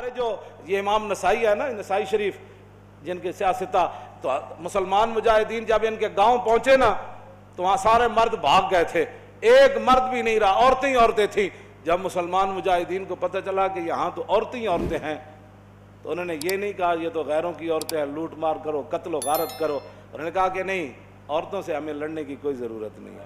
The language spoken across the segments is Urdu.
ہمارے جو یہ امام نسائی ہے نا، نسائی شریف، جن کے سیاستہ، تو مسلمان مجاہدین جب ان کے گاؤں پہنچے نا تو وہاں سارے مرد بھاگ گئے تھے، ایک مرد بھی نہیں رہا، عورتیں ہی عورتیں تھیں۔ جب مسلمان مجاہدین کو پتہ چلا کہ یہاں تو عورتیں ہی عورتیں ہیں، تو انہوں نے یہ نہیں کہا یہ تو غیروں کی عورتیں ہیں، لوٹ مار کرو، قتل و غارت کرو۔ انہوں نے کہا کہ نہیں، عورتوں سے ہمیں لڑنے کی کوئی ضرورت نہیں ہے۔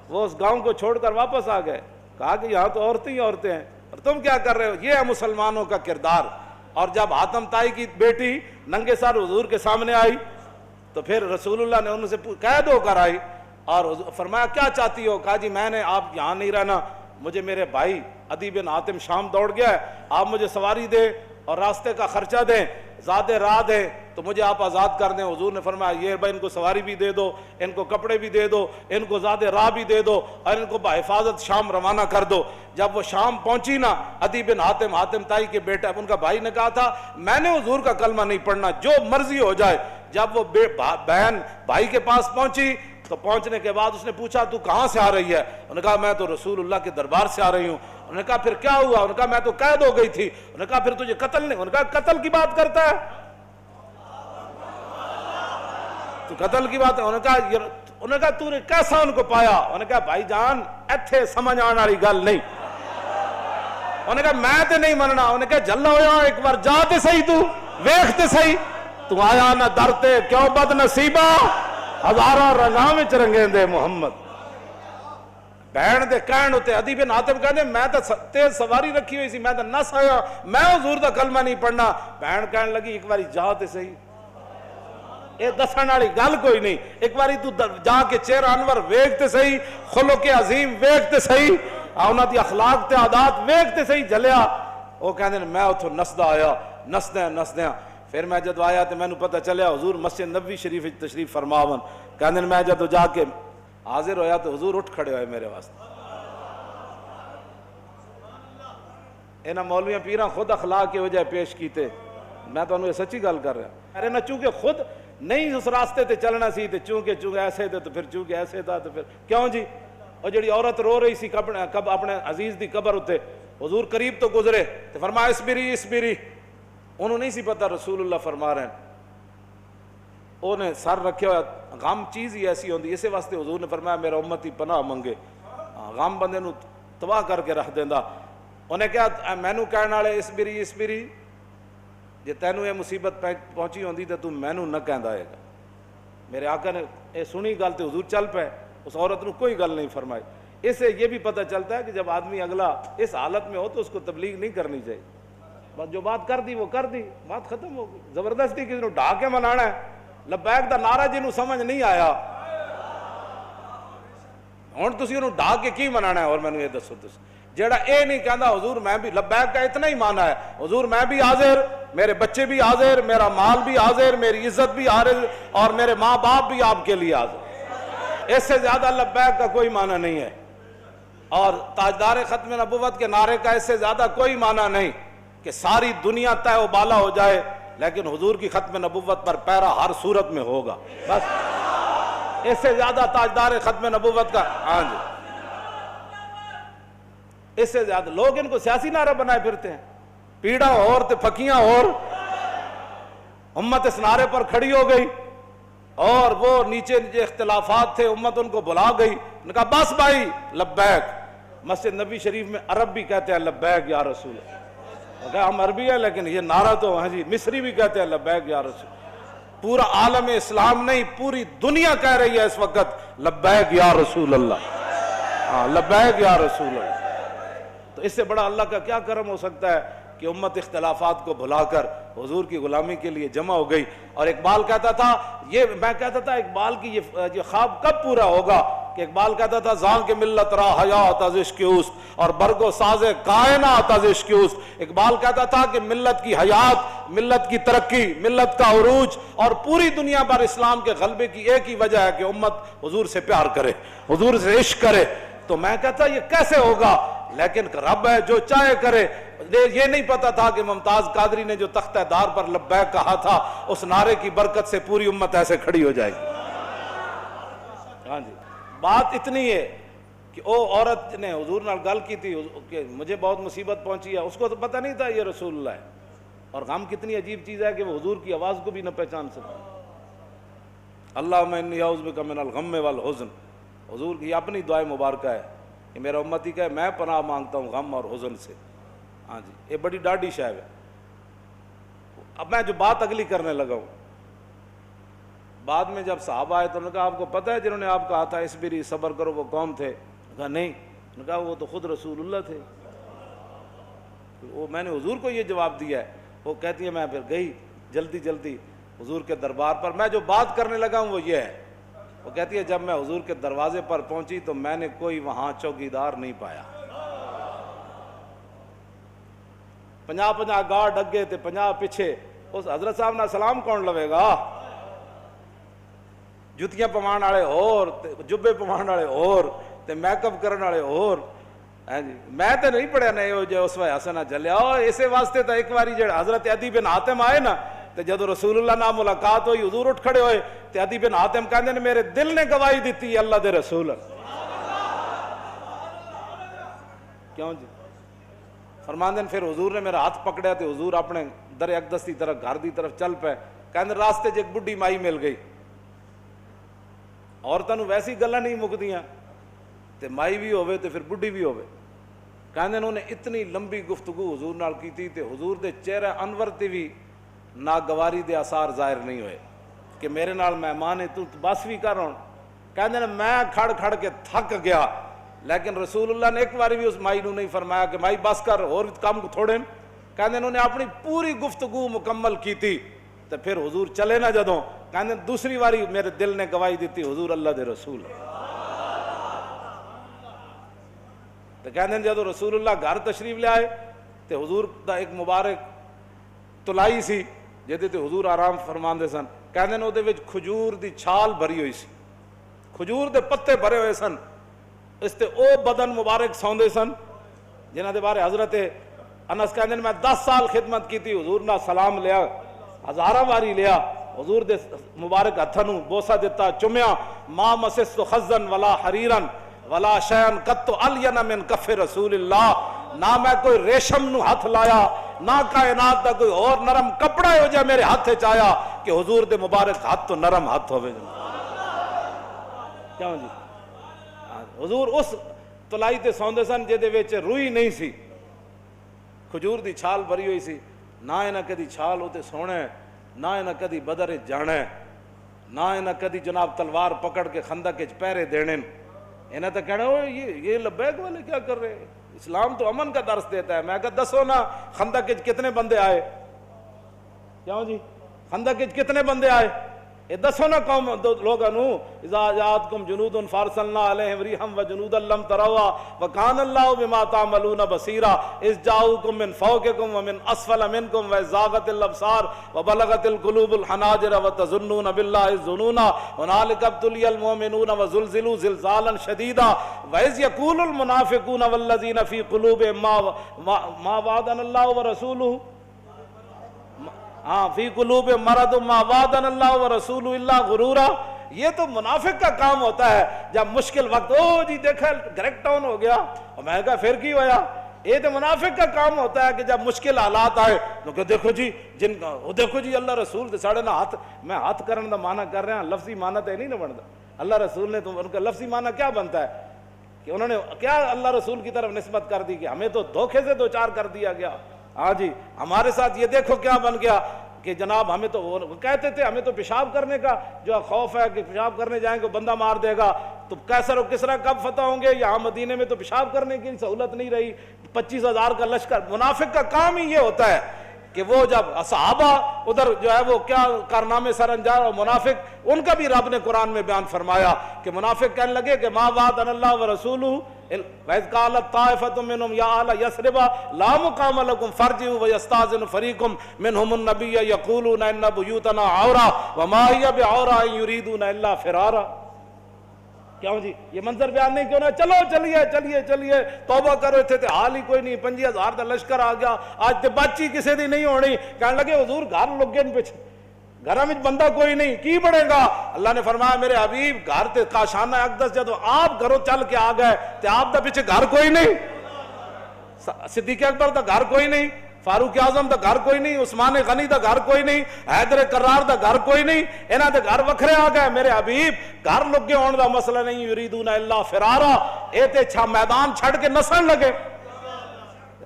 وہ اس گاؤں کو چھوڑ کر واپس آ گئے، کہا کہ یہاں تو عورتیں ہی عورتیں ہیں اور تم کیا کر رہے ہو؟ یہ ہے مسلمانوں کا کردار۔ اور جب حاتم طائی کی بیٹی ننگے سر حضور کے سامنے آئی تو پھر رسول اللہ نے ان سے قید ہو کر آئی اور فرمایا کیا چاہتی ہو؟ کہا جی میں نے آپ یہاں نہیں رہنا، مجھے میرے بھائی عدی بن حاتم شام دوڑ گیا ہے، آپ مجھے سواری دیں اور راستے کا خرچہ دیں، زیادہ راہ دیں تو مجھے آپ آزاد کر دیں۔ حضور نے فرمایا یہ بھائی ان کو سواری بھی دے دو، ان کو کپڑے بھی دے دو، ان کو زیادہ راہ بھی دے دو اور ان کو بحفاظت شام روانہ کر دو۔ جب وہ شام پہنچی نا، عدی بن حاتم، حاتم طائی کے بیٹا، ان کا بھائی نے کہا تھا میں نے حضور کا کلمہ نہیں پڑھنا، جو مرضی ہو جائے۔ جب وہ بہن بھائی کے پاس پہنچی تو پہنچنے کے بعد اس نے پوچھا تو کہاں سے آ رہی ہے؟ انہوں نے کہا میں تو رسول اللہ کے دربار سے آ رہی ہوں۔ انہوں نے کہا پھر کیا ہوا؟ انہوں نے کہا میں تو قید ہو گئی تھی۔ انہوں نے کہا پھر تجھے قتل نہیں؟ انہوں نے کہا قتل کی بات کرتا ہے تو قتل کی بات ہے؟ انہوں نے کہا تو نے کیسا ان کو پایا؟ انہوں نے کہا بھائی جان ایتھے سمجھ آنے والی گل نہیں۔ انہوں نے کہا میں تے نہیں مننا۔ انہوں نے کہا جلا ہویا ایک بار جا تے صحیح، تو ویکھ تے صحیح، تو آیا نہ درتے کیوں بد نصیبہ، ہزارہ رنگاں وچ رنگیں دے محمد۔ بہن دے کہن ہوتے عدی بن حاتم کہنے میں تو تیز سواری رکھی ہوئی سی، میں تو نس آیا، میں حضور دا کلمہ نہیں پڑھنا۔ بہن کہنے لگی ایک باری جا تے صحیح، یہ دسن والی گل کوئی نہیں، ایک باری تو جا کے چہرہ انور ویکھ تے صحیح، خلق عظیم ویکھ تے صحیح، انہاں دی اخلاق تے عادات ویکھ تے صحیح۔ جلیا وہ کہندے میں اتھوں نسدا آیا، نسدیاں پھر میں جدو آیا تو میں نے پتہ چلیا حضور مسجد نبوی شریف تشریف فرماون۔ کہندے میں جدو جا کے حاضر ہویا تو حضور اٹھ کھڑے ہوئے میرے واسطے۔ انہاں مولویاں پیراں خود اخلاق کی وجہ پیش کیتے، میں تو انہوں سچی گل کر رہا ارے نہ، چونکہ خود نہیں اس راستے تے چلنا سی تے چونکہ ایسے تھے تو پھر چونکہ ایسے تھا تو پھر کیوں جی۔ اور جڑی عورت رو رہی سی اپنے عزیز دی قبر ہوتے، حضور قریب تو گزرے تو فرمایا اسبری، انہوں نہیں سی پتہ رسول اللہ فرما رہے ہیں، انہیں سر رکھے ہوا۔ غم چیز ہی ایسی ہوندی، اسے واسطے حضور نے فرمایا میرا امتی پناہ منگے، غم بندے نو تباہ کر کے رکھ دیندا۔ انہیں کہا مینو کہنے والے اسبری، جے تینوں یہ مصیبت پہنچی ہوندی تو تو مینو نہ کہندا ہے گا۔ میرے آقا نے یہ سنی گل تو حضور چل پے، اس عورت نو کوئی گل نہیں فرمائی۔ اس سے یہ بھی پتہ چلتا ہے کہ جب آدمی اگلا اس حالت میں ہو تو اس کو تبلیغ نہیں کرنی چاہیے، بس جو بات کر دی وہ کر دی، بات ختم ہو گئی۔ زبردستی کسی نے ڈھا کے منانا ہے، لبیک دا نعرہ جنہوں سمجھ نہیں آیا ہوں تسی انہوں ڈھا کے کی منانا ہے؟ اور میں نے یہ دسو تسی جیڑا اے نہیں کہندا حضور میں بھی لبیک کا اتنا ہی مانا ہے، حضور میں بھی حاضر، میرے بچے بھی حاضر، میرا مال بھی حاضر، میری عزت بھی حاضر اور میرے ماں باپ بھی آپ کے لیے حاضر، اس سے زیادہ لبیک کا کوئی معنی نہیں ہے۔ اور تاجدار ختم نبوت کے نعرے کا اس سے زیادہ کوئی معنی نہیں کہ ساری دنیا تہ و بالا ہو جائے لیکن حضور کی ختم نبوت پر پیرا ہر صورت میں ہوگا، بس اس سے زیادہ تاجدار ختم نبوت کا ہاں جی، اس سے زیادہ لوگ ان کو سیاسی نعرہ بنائے پھرتے ہیں، پیڑا اور تے پھکیاں اور امت اس نعرے پر کھڑی ہو گئی اور وہ نیچے اختلافات تھے، امت ان کو بلا گئی، انہوں نے کہا بس بھائی لبیک۔ مسجد نبی شریف میں عرب بھی کہتے ہیں لبیک یا رسول، ہم عربی ہیں لیکن یہ نعرہ تو ہاں جی مصری بھی کہتے ہیں لبیک یا رسول۔ پورا عالم اسلام نہیں پوری دنیا کہہ رہی ہے اس وقت لبیک یا رسول اللہ، ہاں لبیک یا رسول اللہ۔ تو اس سے بڑا اللہ کا کیا کرم ہو سکتا ہے کہ امت اختلافات کو بھلا کر حضور کی غلامی کے لیے جمع ہو گئی۔ اور اقبال کہتا تھا، میں کہتا تھا اقبال کی یہ خواب کب پورا ہوگا کہ اقبال کہتا تھا زاں کے ملت را حیات از عشق اوست اور برگ و ساز کائنات از عشق اوست۔ اقبال کہتا تھا کہ ملت کی حیات، ملت کی ترقی، ملت کا عروج اور پوری دنیا پر اسلام کے غلبے کی ایک ہی وجہ ہے کہ امت حضور سے پیار کرے، حضور سے عشق کرے۔ تو میں کہتا یہ کیسے ہوگا، لیکن رب ہے جو چاہے کرے۔ یہ نہیں پتا تھا کہ ممتاز قادری نے جو تختہ دار پر لبیک کہا تھا اس نعرے کی برکت سے پوری امت ایسے کھڑی ہو جائے گی۔ ہاں جی، بات اتنی ہے کہ او عورت نے حضور نال گل کی تھی کہ مجھے بہت مصیبت پہنچی ہے، اس کو تو پتہ نہیں تھا یہ رسول اللہ ہے. اور غم کتنی عجیب چیز ہے کہ وہ حضور کی آواز کو بھی نہ پہچان سکتا. اللہم انی اعوذ بک من الغم والحزن، حضور کی اپنی دعائے مبارکہ ہے کہ میرا امتی کہے میں پناہ مانگتا ہوں غم اور حزن سے. ہاں جی، یہ بڑی ڈاڈی شے ہے. اب میں جو بات اگلی کرنے لگا ہوں، بعد میں جب صحابہ آئے تو انہوں نے کہا آپ کو پتہ ہے جنہوں نے آپ کہا تھا اصبری صبر کرو وہ کون تھے؟ کہا نہیں. انہوں نے کہا وہ تو خود رسول اللہ تھے. وہ میں نے حضور کو یہ جواب دیا ہے. وہ کہتی ہے میں پھر گئی جلدی جلدی حضور کے دربار پر. میں جو بات کرنے لگا ہوں وہ یہ ہے. وہ کہتی ہے جب میں حضور کے دروازے پر پہنچی تو میں نے کوئی وہاں چوکیدار نہیں پایا. 50 گارڈ اگے تے 50 پیچھے. اس حضرت صاحب نہ سلام کون لوے گا؟ جتیاں پوان والے اور جبے پوان والے اور تے میک اپ کرن والے اور. میں تو نہیں پڑھیا نہیں ہو جو اس وقت حسنہ چلیا. اسے واسطے تو ایک باری جڑا حضرت عدی بن حاتم آئے نا تے جدو رسول اللہ نال ملاقات ہوئی حضور اٹھ کھڑے ہوئے تے عدی بن حاتم کہندے نے میرے دل نے گواہی دیتی ہے اللہ دے رسول. کیوں جی؟ فرماندے نے پھر حضور نے میرا ہاتھ پکڑیا تے حضور اپنے در اقدس کی طرف گھر دی طرف چل پے. کہندے راستے چ ایک بڈھی مائی مل گئی. عورتوں ویسی گلاں نہیں مکدیاں تے مائی بھی ہوے تے پھر بڈھی بھی ہوے. کہندے انہوں نے اتنی لمبی گفتگو حضور نال کیتی تے حضور دے چہرے انور تے بھی ناگواری دے آثار ظاہر نہیں ہوئے کہ میرے نال مہمان ہے تو بس بھی کر. کہندے نے میں کھڑ کھڑ کے تھک گیا. لیکن رسول اللہ نے ایک باری بھی اس مائی نو نہیں فرمایا کہ مائی بس کر اور کام کو تھوڑے. کہندے انہوں نے اپنی پوری گفتگو مکمل کی تھی تو پھر حضور چلے نہ جدوں. کہندے دوسری باری میرے دل نے گواہی دیتی حضور اللہ دے رسول. تو کہندے جدو رسول اللہ گھر تشریف لے آئے تو حضور دا ایک مبارک تلائی سی جہدے تے حضور آرام فرماندے سن. کہندے نے وچ کھجور دی چھال بھری ہوئی سی، کھجور دے پتے بھرے ہوئے سن. اس تے او بدن مبارک سوندے سن جنہاں دے بارے حضرت انس کہندے میں 10 سال خدمت کی تھی. حضور نہ سلام لیا، ہزاراں باری لیا. حضور دے مبارک ہتھاں نوں بوسا دیتا، چومیا. ما مسست خزن ولا حریرن ولا شیئن قط الین من کف رسول اللہ. نہ میں کوئی ریشم نو ہاتھ لایا نہ کائنات دا کوئی اور نرم کپڑا ہو جائے میرے ہاتھ وچ آیا کہ حضور دے مبارک ہاتھ تو نرم ہاتھ ہوے. کیوں جی؟ حضور اس تلائی تے سوندے سن جہدے وچ روئی نہیں سی، کھجور دی چھال بھری ہوئی سی. نہ انہاں کدی چھال ہوتے سونے، نہ انہاں کدی بدر جانے، نہ انہاں کدی جناب تلوار پکڑ کے خندق وچ پہرے دینے. انہیں تو کہنا ہو یہ لبیک والے کیا کر رہے ہیں؟ اسلام تو امن کا درس دیتا ہے. میں کہا دسو نا خندق وچ کتنے بندے آئے؟ کیوں جی؟ خندق وچ کتنے بندے آئے؟ یہ دسو نا قوم لوگوں نو اذا جاءتکم جنود فارسلنا علیہم ریحا وجنودا لم تروا وکان اللہ بما تعملون بصیرا اذ جاءوکم من فوقکم ومن اسفل منکم وزاغت الابصار وبلغت القلوب الحناجر وتظنون باللہ الظنون هنالک ابتلی المؤمنون وزلزلوا زلزالا شدیدا واذ یقول المنافقون والذین فی قلوبهم ما وعدنا اللہ ورسولہ فی قلوب مرض ما وعدنا اللہ ورسولہ الا غرورا. یہ تو منافق کا کام ہوتا ہے جب مشکل وقت او جی دیکھا گریک ٹاؤن ہو گیا اور میں کہا پھر کی ہویا. یہ تو منافق کا کام ہوتا ہے کہ جب مشکل حالات آئے تو کہ دیکھو جی جن کا وہ دیکھو جی اللہ رسول دے ساڑے نہ ہاتھ میں ہاتھ کرنے دا معنی کر رہے ہیں، لفظی معنی تو نہیں نہ بنتا. اللہ رسول نے تو ان کا لفظی معنی کیا بنتا ہے کہ انہوں نے کیا اللہ رسول کی طرف نسبت کر دی کہ ہمیں تو دھوکے سے دو چار کر دیا گیا. ہاں جی ہمارے ساتھ یہ دیکھو کیا بن گیا کہ جناب ہمیں تو وہ کہتے تھے ہمیں تو پیشاب کرنے کا جو خوف ہے کہ پیشاب کرنے جائیں گے بندہ مار دے گا. تو قیصر و کسریٰ کب فتح ہوں گے؟ یہاں مدینے میں تو پیشاب کرنے کی سہولت نہیں رہی. 25,000 کا لشکر. منافق کا کام ہی یہ ہوتا ہے کہ وہ جب صحابہ ادھر جو ہے وہ کیا کارنامے سر انجام. اور منافق ان کا بھی رب نے قرآن میں بیان فرمایا کہ منافق کہنے لگے کہ ما وعدنا اللہ ورسولہ وَإِذْ قَالَتْ طَائِفَةٌ مِّنْهُمْ يَا أَهْلَ يَثْرِبَ لَا مُقَامَ لَكُمْ فَارْجِعُوا وَيَسْتَأْذِنُ فَرِيقٌ مِّنْهُمُ النَّبِيَّ يَقُولُونَ إِنَّ بُيُوتَنَا عَوْرَةٌ وَمَا هِيَ بِعَوْرَةٍ إِن يُرِيدُونَ إِلَّا فِرَارًا. کیوں جی یہ منظر بیان نہیں کیوں نہ چلو چلیے چلیے چلیے توبہ کرو تھے تے حال ہی کوئی نہیں. 25,000 کا لشکر آ گیا آج تے بچی کسی دی نہیں ہونی. کہنے لگے حضور گھر لگے پیچھے گھر میں بندہ کوئی نہیں کی بڑھے گا. اللہ نے فرمایا میرے حبیب گھر تے کاشانہ اقدس جدو آپ گھروں چل کے آ گئے تے آپ دا پیچھے گھر کوئی نہیں, صدیق اکبر دا گھر کوئی نہیں, فاروق اعظم دا گھر کوئی نہیں, عثمان غنی دا گھر کوئی نہیں, حیدر کرار دا گھر کوئی نہیں, انہاں دے گھر وکھرے آ گئے. میرے حبیب گھر لگے ہون دا مسئلہ نہیں, یریدون الا فرارا, اے تے چھا میدان چھڑ کے نسن لگے.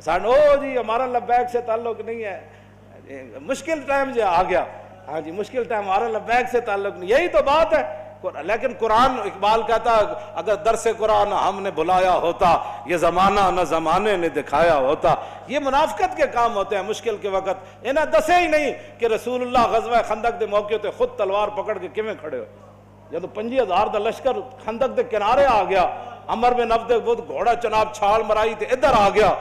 سانو جی ہمارا لبیک سے تعلق نہیں ہے, مشکل ٹائم جو آ گیا, ہاں جی مشکل ٹائم, ہمارا لبیک سے تعلق نہیں, یہی تو بات ہے. لیکن قرآن, اقبال کہتا اگر درس قرآن ہم نے بلایا ہوتا یہ زمانہ نہ زمانے نے دکھایا ہوتا. یہ منافقت کے کام ہوتے ہیں مشکل کے وقت. انہیں دسے ہی نہیں کہ رسول اللہ غزوہ خندق دے موقع تے خود تلوار پکڑ کے کیویں کھڑے ہو. جب 50,000 دا لشکر خندق دے کنارے آ گیا, عمر بن عبد الود گھوڑا چناب چھال مرائی تے ادھر آ گیا,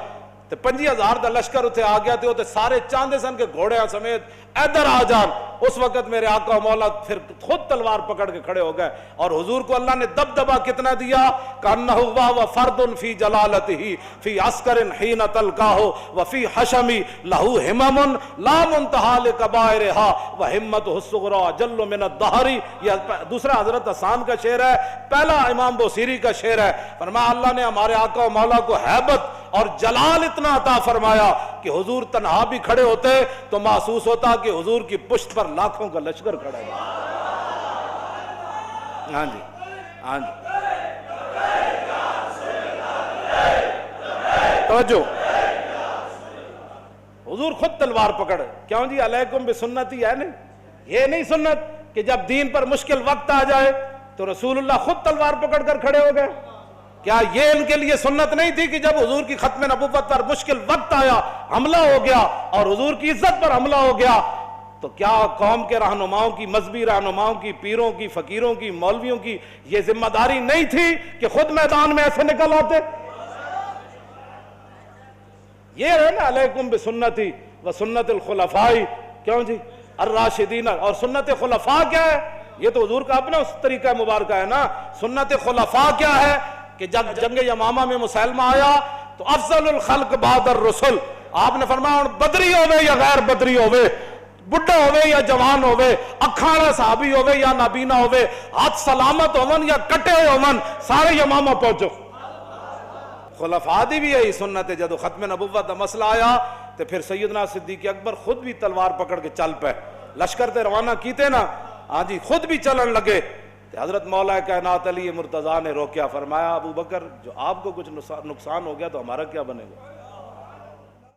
تے 50,000 دا لشکر اتنے آ گیا تے سارے چاندے سن کے گھوڑے سمیت ادھر آ جان. اس وقت میرے آقا و مولا پھر خود تلوار پکڑ کے کھڑے ہو گئے, اور حضور کو اللہ نے دبدبا کتنا دیا, کانہ و فرد فی جلالتہ فی عسکر حین تلقاہ وفی حشمی لہو ہمم لا منتہا لکبائرہا وہمتہ الصغری جل من الدہر. یہ دوسرا حضرت حسان کا شعر ہے, پہلا امام بوصیری کا شعر ہے. فرمایا اللہ نے ہمارے آقا و مولا کو ہیبت اور جلال اتنا عطا فرمایا کہ حضور تنہا بھی کھڑے ہوتے تو محسوس ہوتا کہ حضور کی پشت پر لاکھوں کا لشکر کھڑا ہے. ہاں جی ہاں جی توجہ, حضور خود تلوار پکڑ. کیوں جی علیکم بسنتی ہے نہیں, یہ نہیں سنت کہ جب دین پر مشکل وقت آ جائے تو رسول اللہ خود تلوار پکڑ کر کھڑے ہو گئے. کیا یہ ان کے لیے سنت نہیں تھی کہ جب حضور کی ختم نبوت پر مشکل وقت آیا, حملہ ہو گیا اور حضور کی عزت پر حملہ ہو گیا, تو کیا قوم کے رہنماؤں کی, مذہبی رہنماؤں کی, پیروں کی, فقیروں کی, مولویوں کی یہ ذمہ داری نہیں تھی کہ خود میدان میں ایسے نکل آتے؟ یہ ہے نا علیکم بسنتی و سنت الخلفاء. کیوں جی الراشدین, اور سنت خلفاء کیا ہے؟ یہ تو حضور کا اپنا اس طریقہ مبارکہ ہے نا. سنت خلفاء کیا ہے کہ جب جنگ یمامہ میں مسلمہ آیا تو افضل الخلق بعد الرسل, آپ نے فرمایا بدری ہوئے یا غیر بدری ہوئے, بڑھا ہوئے یا جوان ہوئے, اکھاڑا صحابی ہوئے یا نابینا ہوئے, ہاتھ سلامت ہوون یا کٹے ہوئے ہوون, سارے یمامہ پہنچو. خلفاء دی بھی یہی سنت ہے. جب ختم نبوت دا مسئلہ آیا تو پھر سیدنا صدیق اکبر خود بھی تلوار پکڑ کے چل پے, لشکر تے روانہ کیتے نا, ہاں جی خود بھی چلن لگے. حضرت مولا کائنات علی مرتضیٰ نے روکیا, فرمایا ابو بکر جو آپ کو کچھ نقصان ہو گیا تو ہمارا کیا بنے گا؟